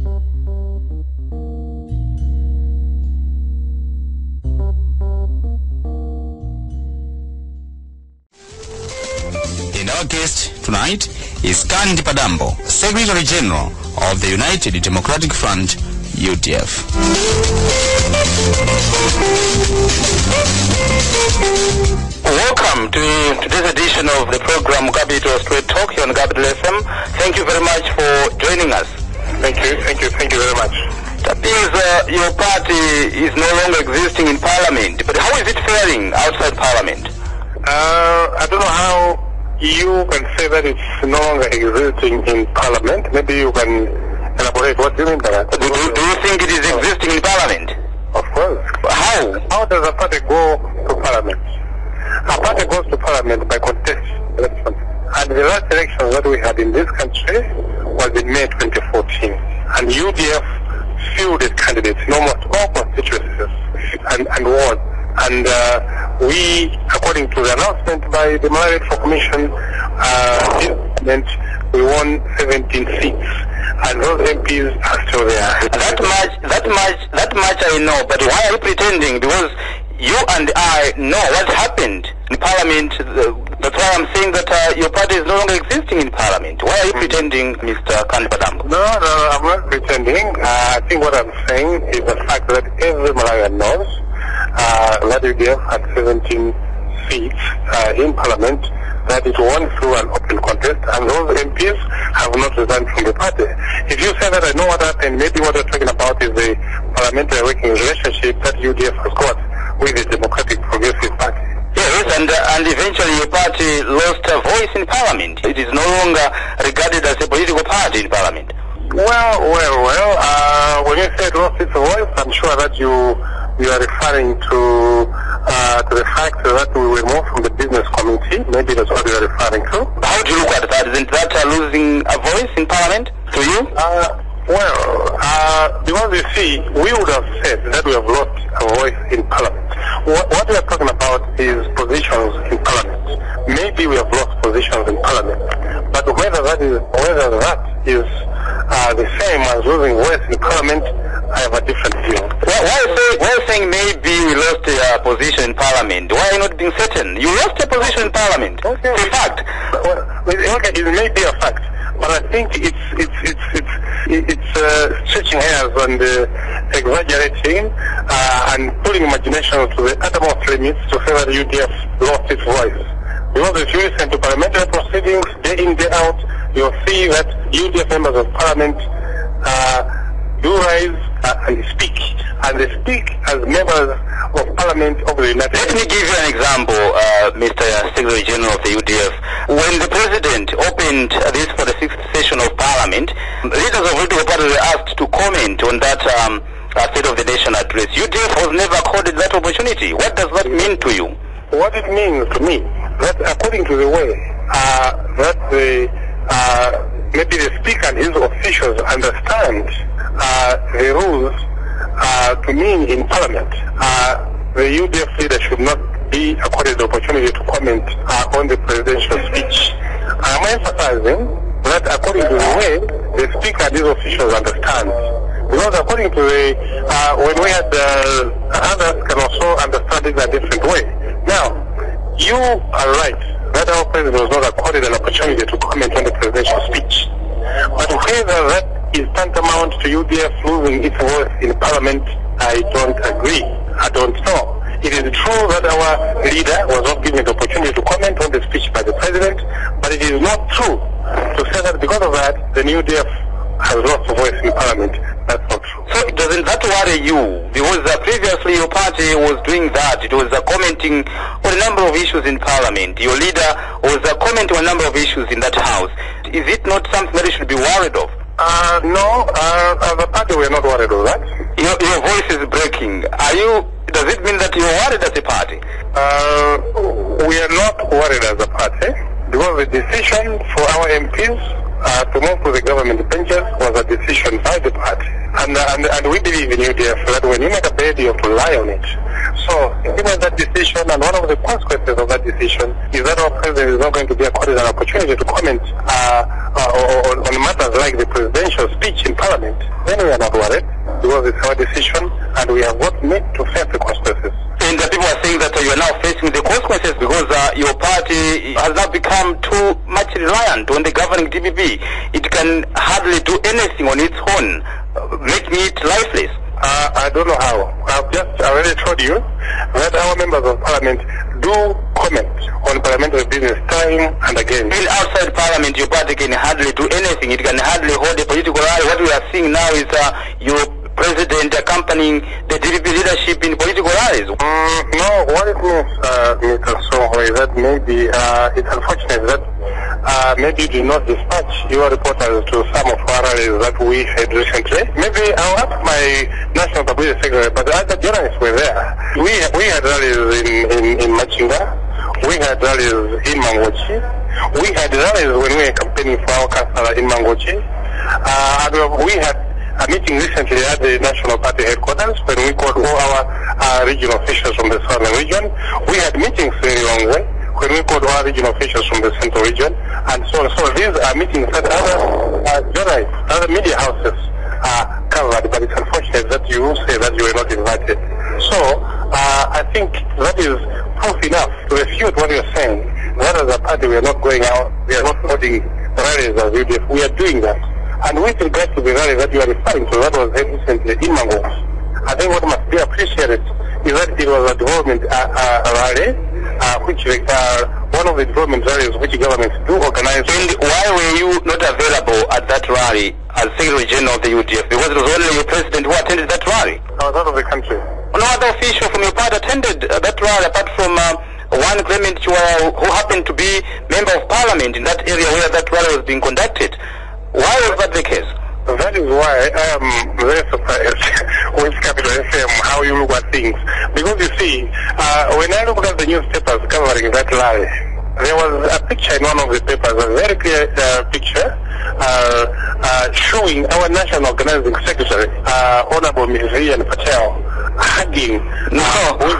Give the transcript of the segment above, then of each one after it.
And our guest tonight is Kandi Padambo, Secretary General of the United Democratic Front, UDF. Welcome to today's edition of the program Capital Straight Talk here on Capital FM. Thank you very much for joining us. Thank you very much. That means your party is no longer existing in Parliament, but how is it faring outside Parliament? I don't know how you can say that it's no longer existing in Parliament. Maybe you can elaborate. What do you mean by that? Do you think it is existing in Parliament? Of course. How? How does a party go to Parliament? A party goes to Parliament by contest elections. And the last election that we had in this country was in May 2014. And UDF fielded candidates in almost all constituencies and wards. And we, according to the announcement by the Malaria Reform Commission, we won 17 seats, and those MPs are still there. That much I know, but why are you pretending? Because you and I know what happened in Parliament. That's why I'm saying that your party is no longer existing in Parliament. Why are you pretending, Mr. Kandi Padambo? No, I'm not pretending. I think what I'm saying is the fact that every Malawian knows that UDF had 17 seats in Parliament, that it won through an open contest, and those MPs have not resigned from the party. If you say that I know what happened, maybe what you're talking about is the parliamentary working relationship that UDF has got with the Democratic Progressive Party. Yes, and eventually your party lost a voice in Parliament. It is no longer regarded as a political party in Parliament. Well, when you say it lost its voice, I'm sure that you are referring to the fact that we were moved from the business committee. Maybe that's what you are referring to. How do you look at that? Isn't that losing a voice in Parliament to you? Because you see, we would have said that we have lost a voice in Parliament. What we are talking about is positions in Parliament. Maybe we have lost positions in Parliament, but whether that is the same as losing voice in Parliament, I have a different view. Why saying maybe we lost a position in Parliament? Why are you not being certain? You lost a position in Parliament. Okay. It's a fact. It may be a fact, but I think it's stretching hairs and exaggerating and putting imagination to the uttermost limits to say that UDF lost its voice. Because if you listen to parliamentary proceedings day in, day out, you'll see that UDF members of Parliament do rise and speak. And they speak as members of Parliament of the United States. Let me give you an example, Mr. Secretary General of the UDF. When the President opened this for the 6th session of Parliament, leaders of political parties were asked to comment on that State of the Nation address. UDF was never accorded that opportunity. What does that mean to you? What it means to me, that according to the way that maybe the Speaker and his officials understand the rules to mean in Parliament, the UDF leader should not be accorded the opportunity to comment on the presidential speech. I'm emphasizing that according to the way the Speaker and his officials understand. Because according to the, when we had others can also understand it in a different way. Now, you are right that our President was not accorded an opportunity to comment on the presidential speech. But whether that is tantamount to UDF losing its voice in Parliament, I don't agree. I don't know. It is true that our leader was not given the opportunity to comment on the speech by the President, but it is not true to say that because of that, the UDF has lost a voice in Parliament. That's not true. So doesn't that worry you? Because previously your party was doing that. It was commenting on a number of issues in Parliament. Your leader was commenting on a number of issues in that House. Is it not something that you should be worried of? No, as a party we are not worried of that. Your voice is breaking. Does it mean that you are worried as a party? We are not worried as a party because the decision for our MPs to move to the government benches was a decision by the party. And we believe in UDF that when you make a bed, you have to lie on it. So, given that decision, and one of the consequences of that decision is that our president is not going to be accorded an opportunity to comment on matters like the presidential speech in Parliament, then we are not worried, because it's our decision, and we have not made to face the consequences. And people are saying that you are now facing the consequences because your party has now become too much reliant on the governing DPP. It can hardly do anything on its own, making it lifeless. I don't know how. I've just already told you that our members of Parliament do comment on parliamentary business time and again. Even outside Parliament, your party can hardly do anything. It can hardly hold a political rally. What we are seeing now is your president accompanying the DPP leadership in political rallies. No, what it means, Mr. Soho, is that maybe it's unfortunate that maybe you did not dispatch your reporters to some of our rallies that we had recently. Maybe I'll ask my National Publicity Secretary, but the other journalists were there. We had rallies in Machinga. We had rallies in Mangochi. We had rallies when we were campaigning for our councillor in Mangochi. And we had a meeting recently at the National Party headquarters when we called all our regional officials from the southern region. We had meetings in Lilongwe when we called all regional officials from the central region, and so on. So these are meetings that other journalists, other media houses covered, but it's unfortunate that you say that you were not invited. So I think that is proof enough to refute what you're saying. That as a party we are not going out, we are not holding rallies as UDF. We are doing that. And with regards to the rally that you are referring to, that was held recently in Mango, I think what must be appreciated is that it was a development rally, which one of the development rallies which governments do organize. And why were you not available at that rally as Secretary General of the UDF? Because it was only your president who attended that rally. I was out of the country. No other official from your party attended that rally apart from one Clement who happened to be Member of Parliament in that area where that rally was being conducted. Why was that the case? That is why I am very surprised with Capital FM, how you look at things. Because you see, when I looked at the newspapers covering that rally, there was a picture in one of the papers, a very clear picture, showing our National Organizing Secretary, Honorable Ms. Ian Patel, hugging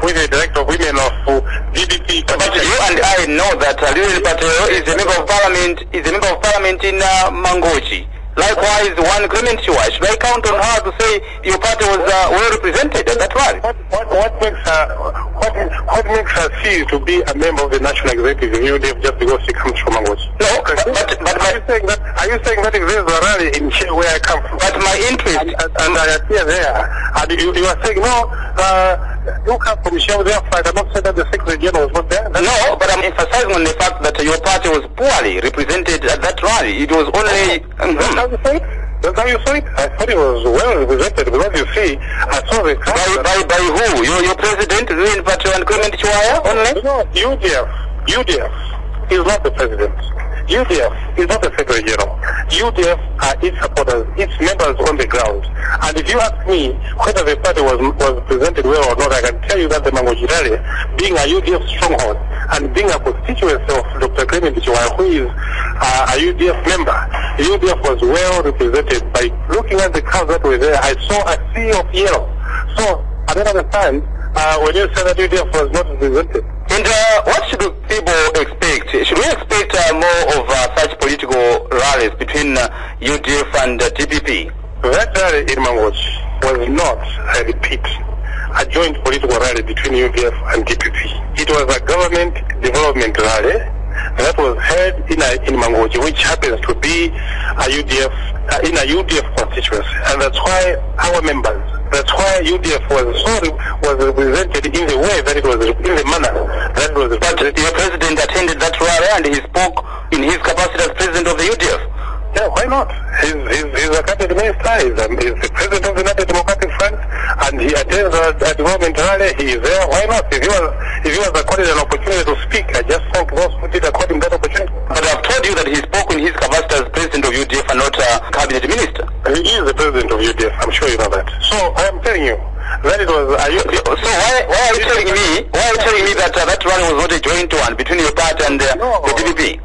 with the Director of Women of DDP. But you and I know that Ian Patel is a Member of Parliament in Mangochi. Likewise, one Clement Chua. Should I count on her to say your party was well represented at that rally? What makes her cease to be a member of the National Executive of UDF just because she comes from Mangochi? No, but are you saying that if there's a rally in where I come from? But my interest and I appear there, and you are saying no. You come from Shell, therefore I cannot say that the Secretary General was not there. No, but I'm emphasizing on the fact that your party was poorly represented at that rally. It was only... That's how you say it? That's how you say it? I thought it was well represented because you see, I saw the... By who? Your president, Ian Patel and Clement Chua only? No, UDF is not the president. UDF is not the Secretary General. UDF are its supporters, its members on the ground. And if you ask me whether the party was presented well or not, I can tell you that the Mangochi rally, being a UDF stronghold and being a constituency of Dr. Clement Chua, who is a UDF member, UDF was well represented. By looking at the crowds that were there, I saw a sea of yellow. So I don't understand when you say that UDF was not represented. And what should people expect? Should we expect more of such political rallies between UDF and DPP? That rally in Mangochi was not, I repeat, a joint political rally between UDF and DPP. It was a government development rally that was held in Mangochi, which happens to be a UDF in a UDF constituency, and that's why our members. That's why UDF was represented in the way that it was, in the manner that it was. But your president attended that rally and he spoke in his capacity as president of the UDF. Yeah, why not? He's a cabinet minister, he's the president of the United Democratic Front, and he attends a development rally, he is there, why not? If he was accorded an opportunity to speak, I just thank those who did accord him that opportunity. But I've told you that he spoke in his capacity as president of UDF and not cabinet minister. He is the president of UDF, I'm sure you know that. So I am telling you that it was so why are you telling me that that rally was not a joint one between your party and the DPP?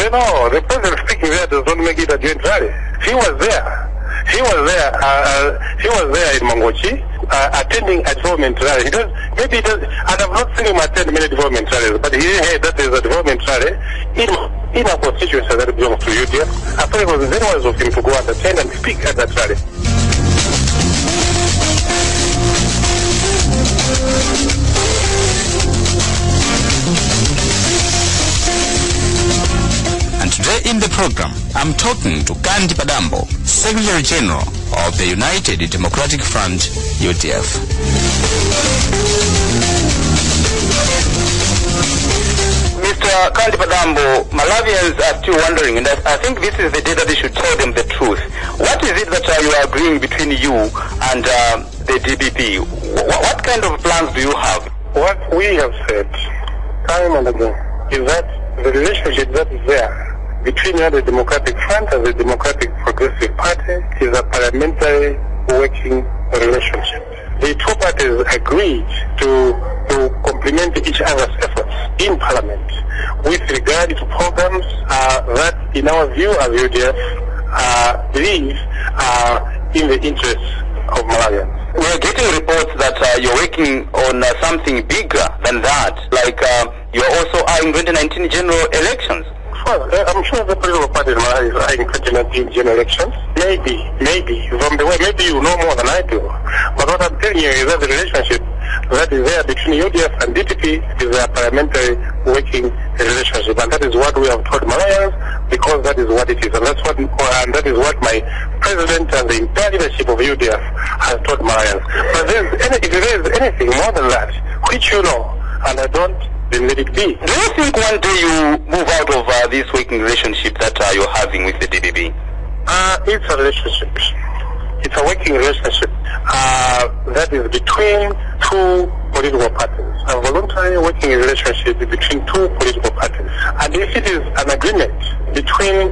No, the president speaking there does not make it a joint rally. He was there. He was there in Mangochi attending a development rally. Maybe he does, and I've not seen him attend many development rallies, but he didn't hear that there's a development rally in a constituency that belongs to UDF. I thought it was very wise of him to go and attend and speak at that rally. And today in the program, I'm talking to Kandi Padambo, Secretary General of the United Democratic Front, UDF. Mr. Kandi Padambo, Malawians are still wondering, and I think this is the day that they should tell them the truth. What is it that you are agreeing between you and the DPP? What kind of plans do you have? What we have said time and again is that the relationship that is there between the Democratic Front and the Democratic Progressive Party is a parliamentary working relationship. The two parties agreed to complement each other's efforts in Parliament with regard to programs that, in our view as UDF, believe in the interests of Malawians. We are getting reports that you're working on something bigger than that, like you're also eyeing 2019 general elections. Well, I'm sure the political parties are eyeing 2019 general elections. Maybe, from the way, maybe you know more than I do. But what I'm telling you is that the relationship that is there between UDF and DPP is a parliamentary working relationship, and that is what we have told Malawians, because that is what it is, and that is what my president and the entire leadership of UDF has told Malawians. But if there is anything more than that, which you know, and I don't, then let it be. Do you think one day you move out of this working relationship that you're having with the DPP? It's a relationship. It's a working relationship that is between two political parties. A voluntary working relationship between two political parties. And if it is an agreement between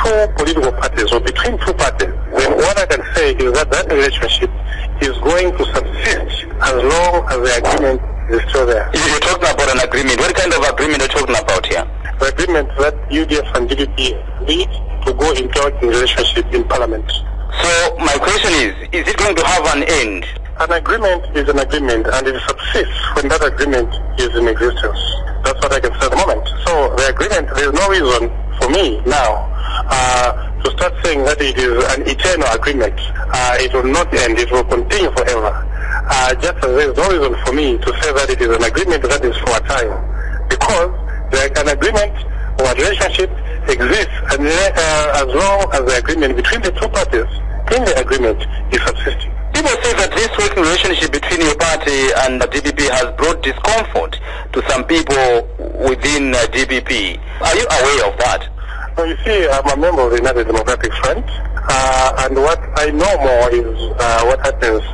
two political parties or between two parties, then what I can say is that that relationship is going to subsist as long as the agreement is still there. You're talking about an agreement. What kind of agreement are you talking about here? The agreement that UDF and DPP need to go into a working relationship in Parliament. So my question is it going to have an end? An agreement is an agreement, and it subsists when that agreement is in existence. That's what I can say at the moment. So the agreement, there is no reason for me now to start saying that it is an eternal agreement. It will not end, it will continue forever. Just as there is no reason for me to say that it is an agreement that is for a time. Because an agreement or a relationship exists, and as long as the agreement between the two parties in the agreement is subsisting. People say that this working relationship between your party and the DPP has brought discomfort to some people within DPP. Are you aware of that? Well, you see, I'm a member of the United Democratic Front, and what I know more is what happens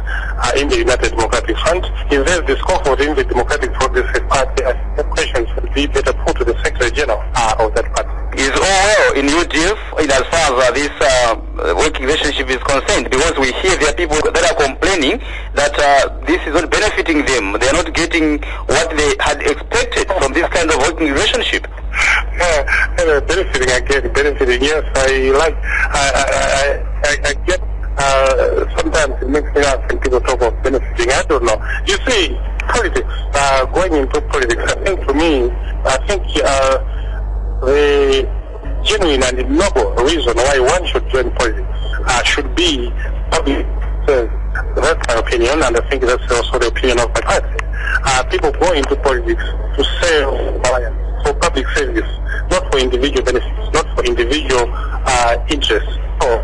in the United Democratic Front. If there's discomfort in the Democratic Progressive Party, I think the questions would be better put to the Secretary General of that party. Is all well in UDF in as far as this working relationship is concerned? Because we hear there are people that are complaining that this is not benefiting them. They are not getting what they had expected from this kind of working relationship. Benefiting, yes. I get, sometimes it makes me laugh when people talk of benefiting. I don't know. You see, politics, going into politics, I think the genuine and noble reason why one should join politics should be public service. That's my opinion, and I think that's also the opinion of my party. People go into politics to serve Malawians, for public service, not for individual benefits, not for individual interests. So,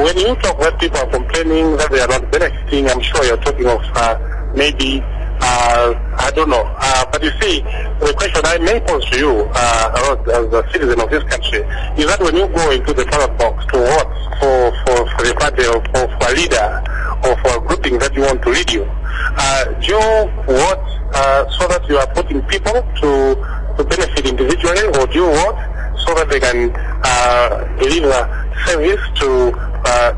when you talk that people are complaining that they are not benefiting, I'm sure you're talking of maybe I don't know. But you see, the question I may pose to you as a citizen of this country is that when you go into the ballot box to vote for the party or for a leader or for a grouping that you want to lead you, do you vote so that you are putting people to benefit individually, or do you vote so that they can deliver service to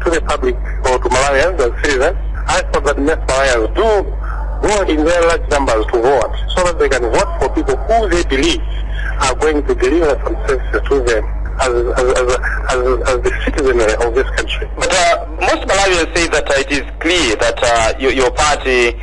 the public or to Malawians as citizens? I thought that most Malawians do go in very large numbers to vote so that they can vote for people who they believe are going to deliver some services to them as the citizenry of this country. But most Malawians say that it it is clear that your party,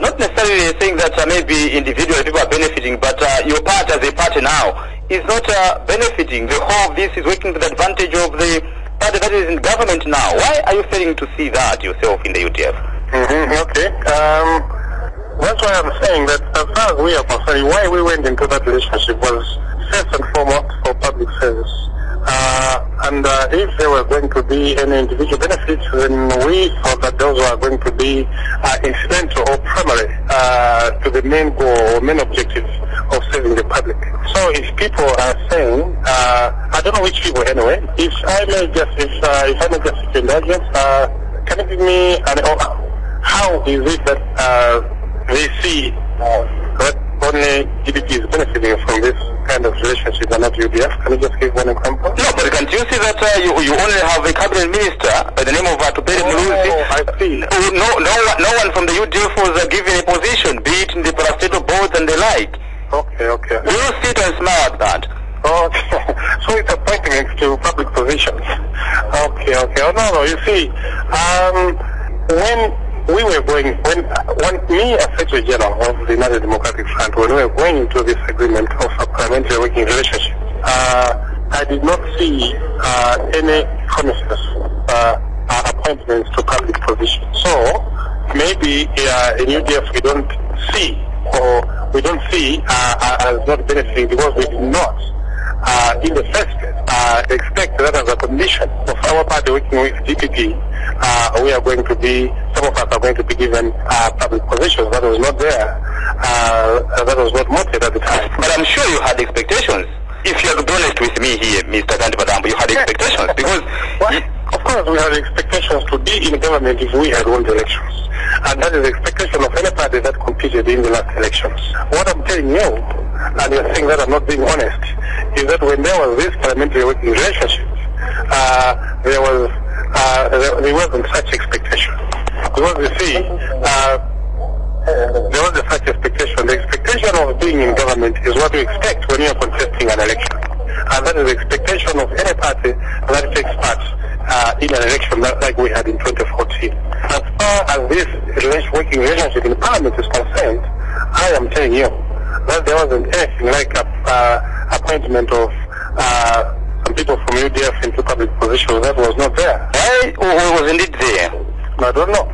not necessarily saying that maybe individual people are benefiting, but your party as a party now is not benefiting. The whole of this is working to the advantage of the party that is in government now. Why are you failing to see that yourself in the UDF? Okay. That's why I'm saying that as far as we are concerned, why we went into that relationship was first and foremost for public service. And if there were going to be any individual benefits, then we thought that those were going to be incidental or primary to the main goal or main objective of serving the public. So if people are saying, I don't know which people anyway, if I may just seek indulgence, can you give me how is it that they see that only GDP is benefiting from this kind of relationship and not UDF? Can you just give one example? No, but can't you see that you only have a cabinet minister by the name of Kandi Padambo? I see. No one from the UDF was given a position, be it in the parastatal boards and the like. Okay. You sit and smile at that. Okay. So it's appointments to public positions. Okay. Oh, no, you see, when me as Secretary General of the United Democratic Front, when we were going into this agreement of a parliamentary working relationship, I did not see any promises, appointments to public positions. So maybe in UDF we don't see as not benefiting because we did not in the first place expect that as a condition of our party working with DPP, some of us are going to be given public positions. That was not there. That was not motive at the time. But I'm sure you had expectations. If you are to be honest with me here, Mr. Kandi Padambo, you had expectations because... Of course, we had expectations to be in government if we had won the elections. And that is the expectation of any party that competed in the last elections. What I'm telling you, and you're saying that I'm not being honest, is that when there was this parliamentary working relationship, there wasn't such expectation. Because you see, there wasn't such expectation. The expectation of being in government is what you expect when you are contesting an election. And that is the expectation of any party that takes part in an election like we had in 2014. As far as this working relationship in Parliament is concerned, I am telling you that there wasn't anything like appointment of some people from UDF into public positions. That was not there. Why wasn't it there? I don't know.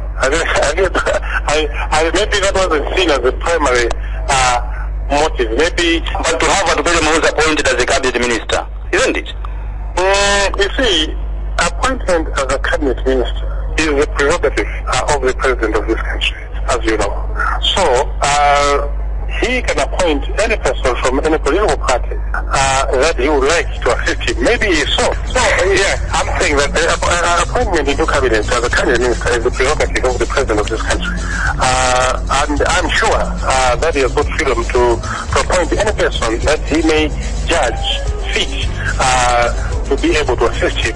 Maybe that wasn't seen as the primary motive. Maybe, but to have Kandi Padambo appointed as a cabinet minister, isn't it? You see, appointment as a cabinet minister is the prerogative of the president of this country, as you know. So he can appoint any person from any political party that he would like to assist him. Maybe so. So yeah, I'm saying that the appointment into cabinet as a cabinet minister is the prerogative of the president of this country. And I'm sure that he has got freedom to appoint any person that he may judge fit to be able to assist him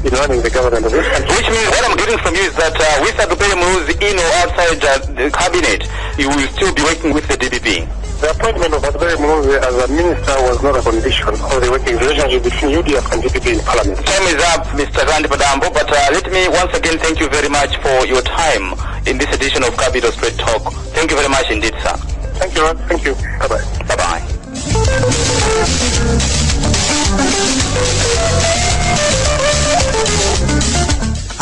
in running the government of this country. Which means what I'm getting from you is that with Kandi Padambo in or outside the cabinet, you will still be working with the DPP. The appointment of Kandi Padambo as a minister was not a condition of the working relationship between UDF and DPP in Parliament. Time is up, Mr. Kandi Padambo, but let me once again thank you very much for your time in this edition of Capital Straight Talk. Thank you very much indeed, sir. Thank you, Ron. Thank you. Bye-bye. Bye-bye.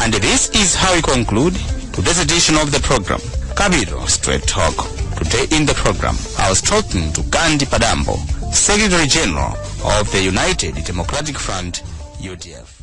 And this is how we conclude today's edition of the program, Capital Straight Talk. Today in the program, I was talking to Kandi Padambo, Secretary General of the United Democratic Front, UDF.